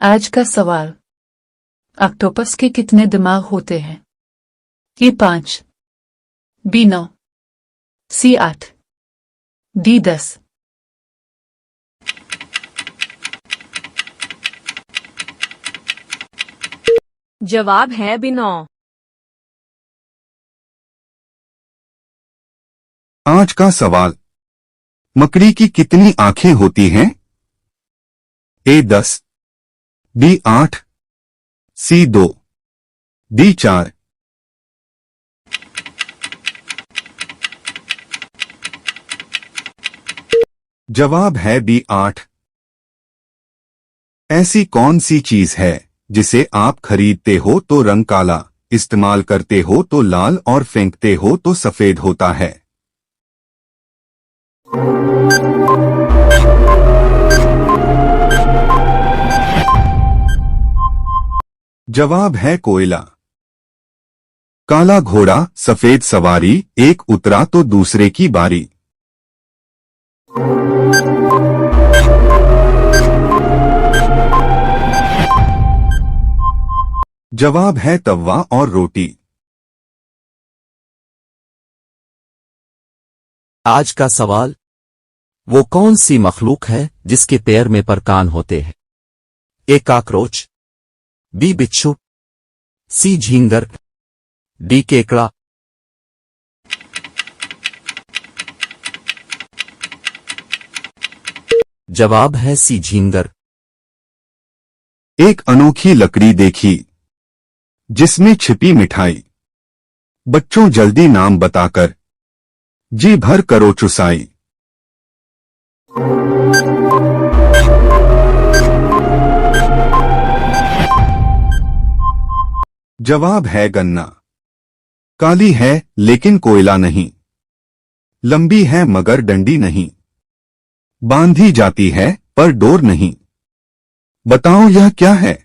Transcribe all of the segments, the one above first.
आज का सवाल। ऑक्टोपस के कितने दिमाग होते हैं? ए 5, बी 9, सी 8, डी 10। जवाब है बी 9। आज का सवाल। मकड़ी की कितनी आंखें होती हैं? ए 10, बी 8, सी 2, डी 4। जवाब है बी 8। ऐसी कौन सी चीज है जिसे आप खरीदते हो तो रंग काला, इस्तेमाल करते हो तो लाल और फेंकते हो तो सफेद होता है? जवाब है कोयला। काला घोड़ा सफेद सवारी, एक उतरा तो दूसरे की बारी। जवाब है तवा और रोटी। आज का सवाल। वो कौन सी मखलूक है जिसके पैर में पर कान होते हैं? ए काकरोच, बी बिच्छू, सी झींगर, डी केकड़ा। जवाब है सी झींगर। एक अनोखी लकड़ी देखी जिसमें छिपी मिठाई, बच्चों जल्दी नाम बताकर जी भर करो चुसाई। जवाब है गन्ना। काली है लेकिन कोयला नहीं, लंबी है मगर डंडी नहीं, बांधी जाती है पर डोर नहीं। बताओ यह क्या है?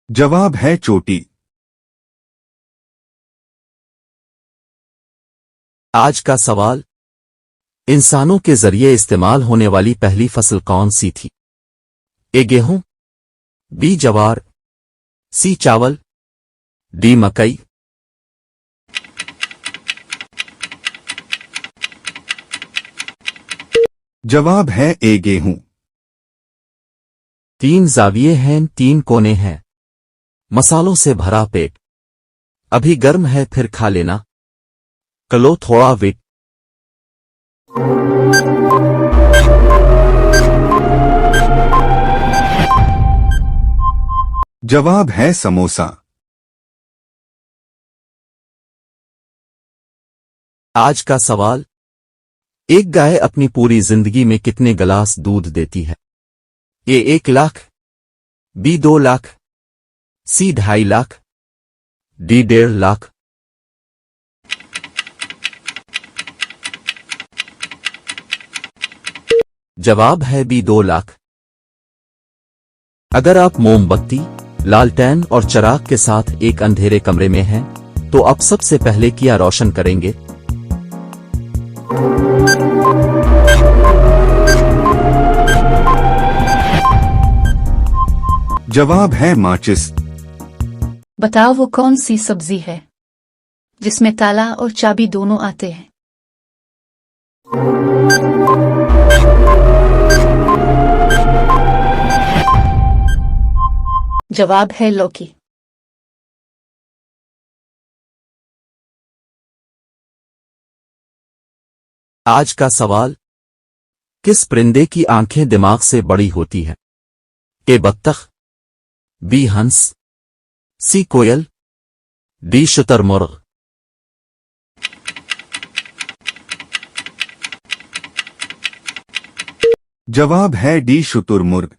जवाब है चोटी। आज का सवाल। इंसानों के जरिए इस्तेमाल होने वाली पहली फसल कौन सी थी? ए गेहूं, बी जवार, सी चावल, डी मकई। जवाब है ए गेहूं। 3 जाविये हैं, 3 कोने हैं, मसालों से भरा पेट, अभी गर्म है फिर खा लेना, कलो थोड़ा वेट। जवाब है समोसा। आज का सवाल। एक गाय अपनी पूरी जिंदगी में कितने गिलास दूध देती है? ए 1 लाख, बी 2 लाख, सी 2.5 लाख, डी 1.5 लाख। जवाब है बी 2 लाख। अगर आप मोमबत्ती, लालटेन और चिराग के साथ एक अंधेरे कमरे में हैं, तो आप सबसे पहले क्या रोशन करेंगे? जवाब है माचिस। बताओ वो कौन सी सब्जी है जिसमें ताला और चाबी दोनों आते हैं? जवाब है लौकी। आज का सवाल। किस परिंदे की आंखें दिमाग से बड़ी होती है? ए बत्तख, बी हंस, सी कोयल, डी शुतुरमुर्ग। जवाब है डी शुतुरमुर्ग।